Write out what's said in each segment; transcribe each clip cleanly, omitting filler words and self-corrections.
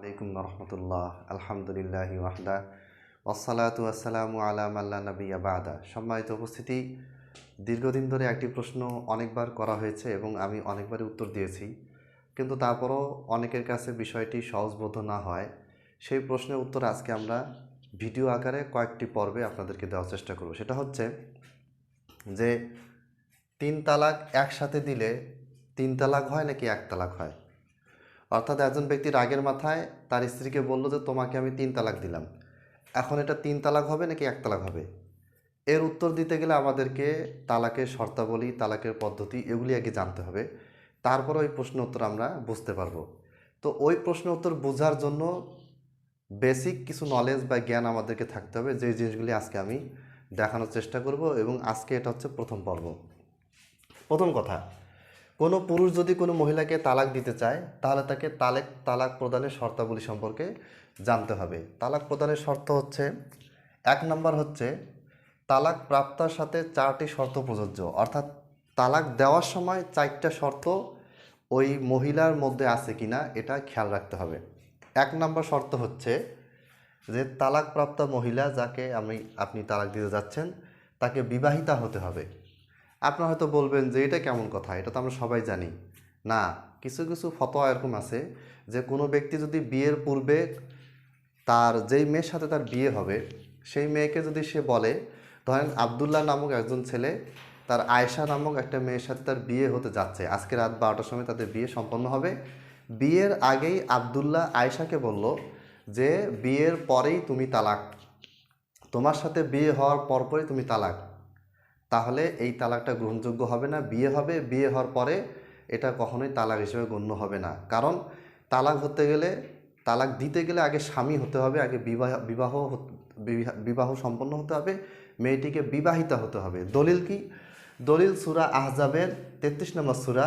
আলাইকুম রহমতুল্লাহ আলহামদুলিল্লাহ ওয়াহদা ওয়াসসালাতু ওয়াসসালামু আলা মাল্লা নবিয়্যা বাদা। সম্মানিত উপস্থিতি, দীর্ঘদিন ধরে একটি প্রশ্ন অনেকবার করা হয়েছে এবং আমি অনেকবারই উত্তর দিয়েছি, কিন্তু তারপরও অনেকের কাছে বিষয়টি সহজবোধ্য না হয়। সেই প্রশ্নের উত্তর আজকে আমরা ভিডিও আকারে কয়েকটি পর্বে আপনাদেরকে দেওয়ার চেষ্টা করব। সেটা হচ্ছে যে 3 তালাক একসাথে দিলে 3 তালাক হয় নাকি 1 তালাক হয়। অর্থাৎ একজন ব্যক্তি রাগের মাথায় তার স্ত্রীকে বলল যে তোমাকে আমি 3 তালাক দিলাম, এখন এটা 3 তালাক হবে নাকি 1 তালাক হবে। এর উত্তর দিতে গেলে আমাদেরকে তালাকের শর্তাবলী, তালাকের পদ্ধতি এগুলি আগে জানতে হবে, তারপর ওই প্রশ্ন উত্তর আমরা বুঝতে পারবো। তো ওই প্রশ্ন উত্তর বোঝার জন্য বেসিক কিছু নলেজ বা জ্ঞান আমাদেরকে থাকতে হবে, যে জিনিসগুলি আজকে আমি দেখানোর চেষ্টা করব। এবং আজকে এটা হচ্ছে প্রথম পর্ব। প্রথম কথা, কোনো পুরুষ যদি কোনো মহিলাকে তালাক দিতে চায় তাহলে তাকে তালাক প্রদানের শর্তাবলী সম্পর্কে জানতে হবে। তালাক প্রদানের শর্ত হচ্ছে, 1 নম্বর হচ্ছে তালাক প্রাপ্তার সাথে 4টি শর্ত প্রযোজ্য। অর্থাৎ তালাক দেওয়ার সময় 4টা শর্ত ওই মহিলার মধ্যে আছে কিনা এটা খেয়াল রাখতে হবে। 1 নম্বর শর্ত হচ্ছে যে তালাকপ্রাপ্তা মহিলা যাকে আপনি তালাক দিতে যাচ্ছেন তাকে বিবাহিতা হতে হবে। আপনারা হয়তো বলবেন যে এটা কেমন কথা, এটা তো আমরা সবাই জানি। না, কিছু কিছু ফতোয়া এরকম আছে যে কোনো ব্যক্তি যদি বিয়ের পূর্বে তার যেই মেয়ের সাথে তার বিয়ে হবে সেই মেয়েকে যদি সে বলে, ধরেন আবদুল্লাহ নামক একজন ছেলে তার আয়েশা নামক একটা মেয়ের সাথে তার বিয়ে হতে যাচ্ছে, আজকে রাত 12টার সময় তাদের বিয়ে সম্পন্ন হবে। বিয়ের আগেই আবদুল্লাহ আয়েশাকে বলল যে বিয়ের পরেই তুমি তালাক, তোমার সাথে বিয়ে হওয়ার পরপরই তুমি তালাক, তাহলে এই তালাকটা গ্রহণযোগ্য হবে না। বিয়ে হবে, বিয়ে হওয়ার পরে এটা কখনোই তালাক হিসেবে গণ্য হবে না। কারণ তালাক হতে গেলে, তালাক দিতে গেলে আগে স্বামী হতে হবে, আগে বিবাহ সম্পন্ন হতে হবে, মেয়েটিকে বিবাহিতা হতে হবে। দলিল কি? দলিল সূরা আহজাবের 33 নম্বর সূরা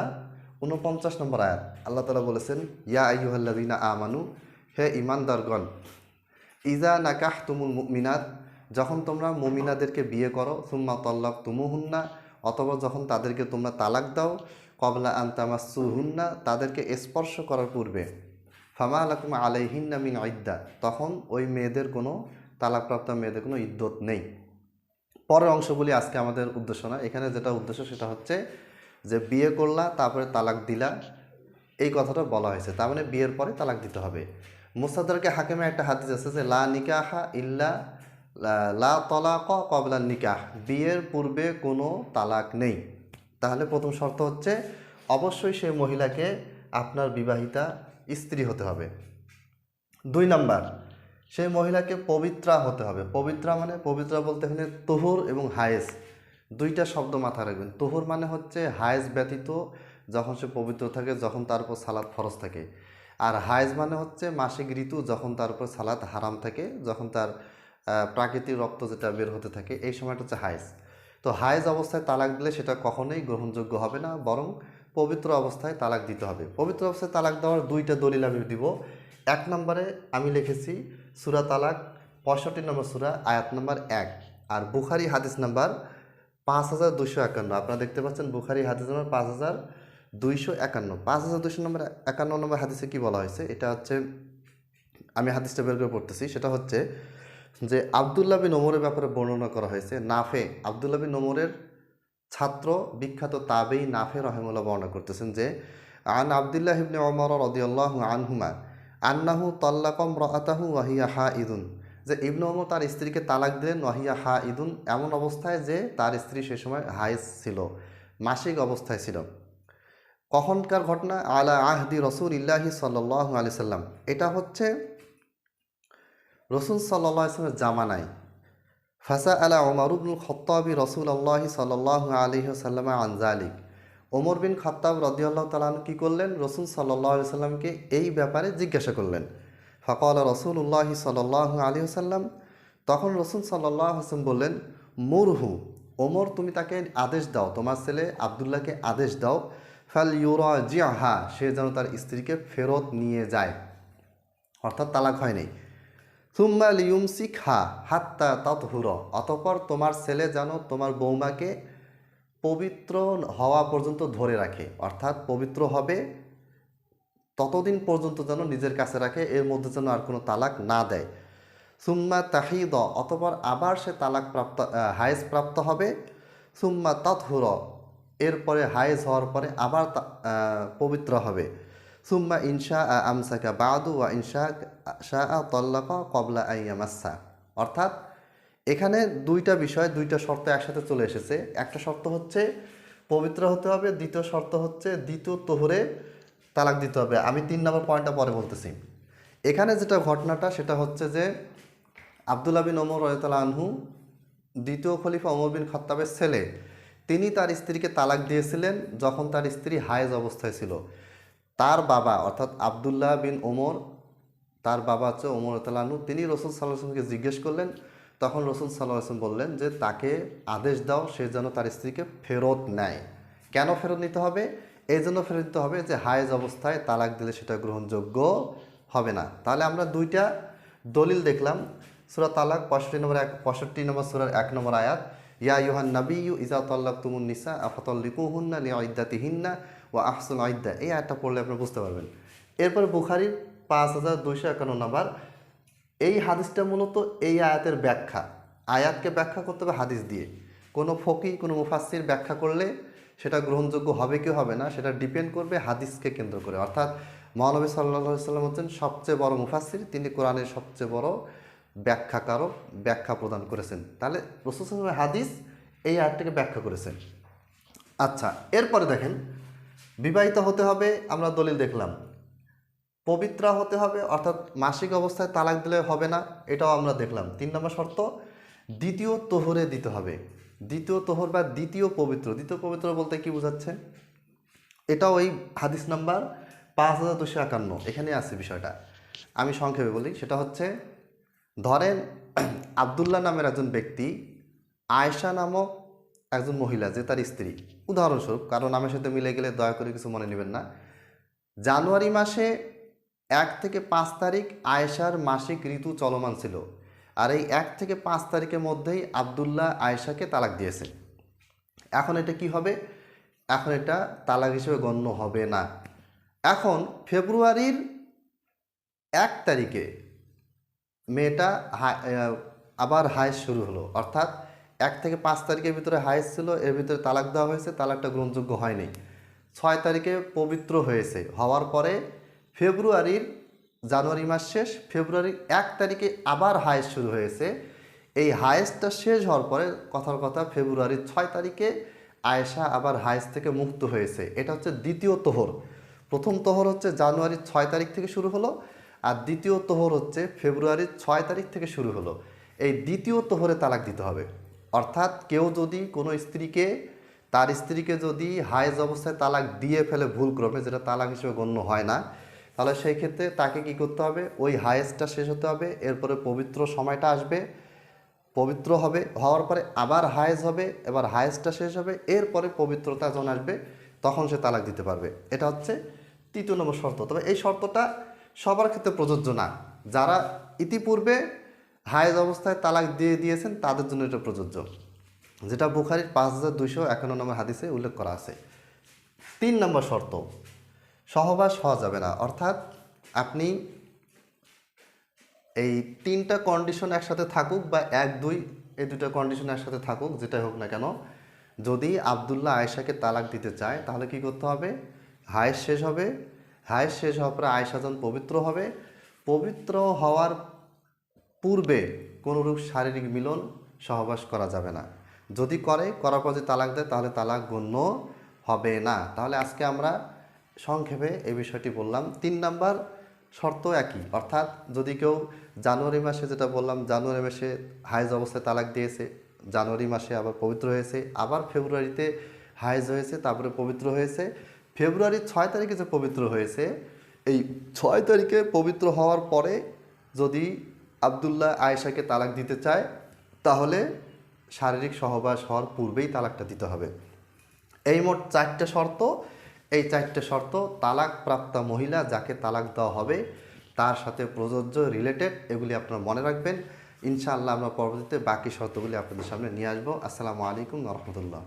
49 নম্বর আয়াত। আল্লাহ তাআলা বলেছেন, ইয়া আইয়ুহাল্লাযীনা আমানু, হে ঈমানদারগণ, ইজা নাকাহতুমুল মুমিনাত, যখন তোমরা মুমিনাদেরকে বিয়ে করো, সুম্মা তাল্লাকতুমুহুন্না, অথবা যখন তাদেরকে তোমরা তালাক দাও, ক্বাবলা আন তামাসসুহুন্না, তাদেরকে স্পর্শ করার পূর্বে, ফামা লাকুম আলাইহিন্না মিন ইদ্দা, তখন ওই মেয়েদের কোনো, তালাকপ্রাপ্ত মেয়েদের কোনো ইদ্যত নেই। পরের অংশগুলি আজকে আমাদের উদ্দেশ্য না, এখানে যেটা উদ্দেশ্য সেটা হচ্ছে যে বিয়ে করলা তারপরে তালাক দিলা, এই কথাটা বলা হয়েছে। তার মানে বিয়ের পরে তালাক দিতে হবে। মুস্তাদরাকে হাকিমে একটা হাদিস আছে যে লা নিকাহা ইল্লা লা তলাক ক্বাবলা নিকাহ, বিয়ের পূর্বে কোনো তালাক নেই। তাহলে প্রথম শর্ত হচ্ছে অবশ্যই সেই মহিলাকে আপনার বিবাহিতা স্ত্রী হতে হবে। 2 নাম্বার, সেই মহিলাকে পবিত্রা হতে হবে। পবিত্রা মানে, পবিত্রা বলতে এখানে তুহুর এবং হায়েজ দুইটা শব্দ মাথায় রাখবেন। তুহুর মানে হচ্ছে হায়েজ ব্যতীত যখন সে পবিত্র থাকে, যখন তার উপর সালাত ফরজ থাকে। আর হায়েজ মানে হচ্ছে মাসিক ঋতু, যখন তার উপর সালাত হারাম থাকে, যখন তার প্রাকৃতিক রক্ত যেটা বের হতে থাকে, এই সময়টা হচ্ছে হায়েজ। তো হায়েজ অবস্থায় তালাক দিলে সেটা কখনোই গ্রহণযোগ্য হবে না, বরং পবিত্র অবস্থায় তালাক দিতে হবে। পবিত্র অবস্থায় তালাক দেওয়ার 2টা দলিল আমি দিব। 1 নম্বরে আমি লিখেছি সূরা তালাক 65 নম্বর সূরা আয়াত নম্বর 1, আর বুখারী হাদিস নাম্বার 5251। আপনারা দেখতে পাচ্ছেন বুখারী হাদিস নাম্বার 5251। 5251 নম্বর হাদিসে কি বলা হয়েছে, এটা হচ্ছে, আমি হাদিসটা বের করে পড়তেছি। সেটা হচ্ছে যে আবদুল্লাহ বিন ওমরের ব্যাপারে বর্ণনা করা হয়েছে। নাফে, আবদুল্লাহ বিন ওমরের ছাত্র, বিখ্যাত তাবেঈ নাফে রাহিমাহুল্লাহ বর্ণনা করতেছেন যে আন আবদুল্লাহ ইবনে ওমর রাদিয়াল্লাহু আনহুমা আন্নাহু তাল্লাকা ইমরাআতাহু ওয়া হিয়া হাইদুন, যে ইবনে ওমর তার স্ত্রীকে তালাক দিলেন ওয়া হিয়া হাইদুন, এমন অবস্থায় যে তার স্ত্রী সে সময় হায়েজ ছিল, মাসিক অবস্থায় ছিল। কখনকার ঘটনা? আলা আহদি রাসূলিল্লাহি সাল্লাল্লাহু আলাইহি সাল্লাম, এটা হচ্ছে রাসূল সাল্লাল্লাহু আলাইহি সাল্লামের জামানায়। ফাসা আলা ওমর ইবনুল খাত্তাবি রাসূলুল্লাহি সাল্লাল্লাহু আলাইহি ওয়াসাল্লাম আন যালিক, ওমর বিন খাত্তাব রাদিয়াল্লাহু তাআলা আনহু কী করলেন, রাসূল সাল্লাল্লাহু আলাইহি সাল্লামকে এই ব্যাপারে জিজ্ঞাসা করলেন। ফাকালা রাসূলুল্লাহি সাল্লাল্লাহু আলাইহি ওয়াসাল্লাম, তখন রাসূল সাল্লাল্লাহু আলাইহি ওয়াসাল্লাম বললেন, মুরহু, ওমর তুমি তাকে আদেশ দাও, তোমার ছেলে আবদুল্লাহকে আদেশ দাও, ফাল ইউরাজিহা, সে যেন তার স্ত্রীকে ফেরত নিয়ে যায়, অর্থাৎ তালাক হয়নি। সুম্মা লিয়ুমসিকহা হাত্তা তাতহুর, অতঃপর তোমার ছেলে যেন তোমার বৌমাকে পবিত্র হওয়া পর্যন্ত ধরে রাখে, অর্থাৎ পবিত্র হবে ততদিন পর্যন্ত যেন নিজের কাছে রাখে, এর মধ্যে যেন আর কোনো তালাক না দেয়। সুম্মা তাহিদ, অতঃপর আবার সে তালাক প্রাপ্ত হায়েজ প্রাপ্ত হবে। সুম্মা তাতহুর, এরপরে হায়েজ হওয়ার পরে আবার পবিত্র হবে। সুম্মা ইনশা আমসাকা বাদু ওয়া ইনশা শাহ তল্লাকা কবলা আইয়ামাসা। অর্থাৎ এখানে দুইটা বিষয়, দুইটা শর্ত একসাথে চলে এসেছে। একটা শর্ত হচ্ছে পবিত্র হতে হবে, দ্বিতীয় শর্ত হচ্ছে দ্বিতীয় তোহরে তালাক দিতে হবে। আমি 3 নম্বর পয়েন্টটা পরে বলতেছি। এখানে যেটা ঘটনাটা সেটা হচ্ছে যে আবদুল্লাহ বিন ওমর রাদিয়াল্লাহু আনহু, দ্বিতীয় খলিফা ওমর বিন খাত্তাবের ছেলে, তিনি তার স্ত্রীকে তালাক দিয়েছিলেন যখন তার স্ত্রী হায়েজ অবস্থায় ছিল। তার বাবা অর্থাৎ আবদুল্লাহ বিন ওমর, তার বাবা হচ্ছে ওমর রাদিয়াল্লাহু আনহু, তিনি রসুল সাল্লাল্লাহু আলাইহি ওয়াসাল্লামকে জিজ্ঞেস করলেন। তখন রসুল সাল্লাল্লাহু আলাইহি ওয়াসাল্লাম বললেন যে তাকে আদেশ দাও সে যেন তার স্ত্রীকে ফেরত নেয়। কেন ফেরত নিতে হবে? এই জন্য ফেরত নিতে হবে যে হায়েজ অবস্থায় তালাক দিলে সেটা গ্রহণযোগ্য হবে না। তাহলে আমরা দুইটা দলিল দেখলাম। সূরা তালাক 65 নম্বর সূরার 1 নম্বর আয়াত, ইয়া আইয়ুহান নাবিয়্যু ইযা তাল্লাকতুমুন নিসা ফাতাল্লিকুহুন্না লিইদ্দাতিহিন্না ওয়া আহসুল ইদ্দা। এই আয়াতটা পড়লে আপনি বুঝতে পারবেন। এরপর বুখারীর 5251 নাম্বার, এই হাদিসটা মূলত এই আয়াতের ব্যাখ্যা। আয়াতকে ব্যাখ্যা করতে হবে হাদিস দিয়ে। কোনো ফকি, কোনো মুফাসসির ব্যাখ্যা করলে সেটা গ্রহণযোগ্য হবে কি হবে না সেটা ডিপেন্ড করবে হাদিসকে কেন্দ্র করে। অর্থাৎ মহানবী সাল্লাল্লাহু আলাইহি ওয়াসাল্লাম হচ্ছেন সবচেয়ে বড় মুফাসসির, তিনি কোরআনের সবচেয়ে বড় ব্যাখ্যাকারক, ব্যাখ্যা প্রদান করেছেন। তাহলে রাসূল সাল্লাল্লাহু আলাইহি ওয়াসাল্লাম হাদিস এই আয়াতটাকে ব্যাখ্যা করেছেন। আচ্ছা, এরপরে দেখেন, বিবাহিত হতে হবে, আমরা দলিল দেখলাম। পবিত্র হতে হবে, অর্থাৎ মাসিক অবস্থায় তালাক দিলে হবে না, এটাও আমরা দেখলাম। 3 নম্বর শর্ত, দ্বিতীয় তোহরে দিতে হবে। দ্বিতীয় তোহর বা দ্বিতীয় পবিত্র। দ্বিতীয় পবিত্র বলতে কি বোঝাচ্ছে? এটাও ওই হাদিস নাম্বার 5251, এখানে আছে বিষয়টা। আমি সংক্ষেপে বলি। সেটা হচ্ছে, ধরেন আবদুল্লাহ নামের একজন ব্যক্তি আয়েশা নামক একজন মহিলা যে তার স্ত্রী, উদাহরণস্বরূপ, কারো নামের সাথে মিলে গেলে দয়া করে কিছু মনে নেবেন না। জানুয়ারি মাসে 1 থেকে 5 তারিখ আয়েশার মাসিক ঋতু চলমান ছিল, আর এই 1 থেকে 5 তারিখের মধ্যেই আবদুল্লাহ আয়েশাকে তালাক দিয়েছে। এখন এটা কি হবে? এখন এটা তালাক হিসেবে গণ্য হবে না। এখন ফেব্রুয়ারির 1 তারিখে মেয়েটা আবার হায়েজ শুরু হলো, অর্থাৎ 1 থেকে 5 তারিখের ভিতরে হায়েজ ছিল, এর ভিতরে তালাক দেওয়া হয়েছে, তালাকটা গ্রহণযোগ্য হয়নি। 6 তারিখে পবিত্র হয়েছে, হওয়ার পরে জানুয়ারি মাস শেষ, ফেব্রুয়ারির 1 তারিখে আবার হায়েজ শুরু হয়েছে। এই হায়েজটা শেষ হওয়ার পরে কথার কথা ফেব্রুয়ারির 6 তারিখে আয়েশা আবার হায়েজ থেকে মুক্ত হয়েছে। এটা হচ্ছে দ্বিতীয় তোহর। প্রথম তোহর হচ্ছে জানুয়ারির 6 তারিখ থেকে শুরু হলো, আর দ্বিতীয় তোহর হচ্ছে ফেব্রুয়ারির 6 তারিখ থেকে শুরু হলো। এই দ্বিতীয় তোহরে তালাক দিতে হবে। অর্থাৎ কেউ যদি কোনো স্ত্রীকে, তার স্ত্রীকে যদি হায়েজ অবস্থায় তালাক দিয়ে ফেলে ভুলক্রমে, যেটা তালাক হিসেবে গণ্য হয় না, তাহলে সেই ক্ষেত্রে তাকে কি করতে হবে? ওই হায়েজটা শেষ হতে হবে, এরপরে পবিত্র সময়টা আসবে, পবিত্র হবে, হওয়ার পরে আবার হায়েজ হবে, এবার হায়েজটা শেষ হবে, এরপরে পবিত্রতা যখন আসবে তখন সে তালাক দিতে পারবে। এটা হচ্ছে 3 নম্বর শর্ত। তবে এই শর্তটা সবার ক্ষেত্রে প্রযোজ্য না। যারা ইতিপূর্বে হায়েজ অবস্থায় তালাক দিয়ে দিয়েছেন তাদের জন্য এটা প্রযোজ্য, যেটা বুখারীর 5251 নম্বর হাদিসে উল্লেখ করা আছে। 3 নম্বর শর্ত, সহবাস হওয়া যাবে না। অর্থাৎ আপনি এই 3টা কন্ডিশন একসাথে থাকুক বা 1, 2 এই 2টা কন্ডিশন একসাথে থাকুক, যেটাই হোক না কেন, যদি আবদুল্লাহ আয়েশাকে তালাক দিতে চায় তাহলে কি করতে হবে? হায়েজ শেষ হবে, হায়েজ শেষ হওয়ার পরে আয়েশা যখন পবিত্র হবে, পবিত্র হওয়ার পূর্বে কোনোরূপ শারীরিক মিলন, সহবাস করা যাবে না। যদি করার পর যদি তালাক দেয় তাহলে তালাক গণ্য হবে না। তাহলে আজকে আমরা সংক্ষেপে এই বিষয়টি বললাম। 3 নাম্বার শর্ত একই, অর্থাৎ যদি কেউ জানুয়ারি মাসে, যেটা বললাম, জানুয়ারি মাসে হায়েজ অবস্থায় তালাক দিয়েছে, জানুয়ারি মাসে আবার পবিত্র হয়েছে, আবার ফেব্রুয়ারিতে হায়েজ হয়েছে, তারপরে পবিত্র হয়েছে, ফেব্রুয়ারির 6 তারিখে যে পবিত্র হয়েছে, এই 6 তারিখে পবিত্র হওয়ার পরে যদি আবদুল্লাহ আয়েশাকে তালাক দিতে চায় তাহলে শারীরিক সহবাস হওয়ার পূর্বেই তালাকটা দিতে হবে। এই মোট 4টে শর্ত। এই 4টে শর্ত তালাক প্রাপ্তা মহিলা যাকে তালাক দেওয়া হবে তার সাথে প্রযোজ্য, রিলেটেড। এগুলি আপনারা মনে রাখবেন। ইনশাআল্লাহ আমরা পরবর্তীতে বাকি শর্তগুলি আপনাদের সামনে নিয়ে আসবো। আসসালামু আলাইকুম ওয়া রাহমাতুল্লাহ।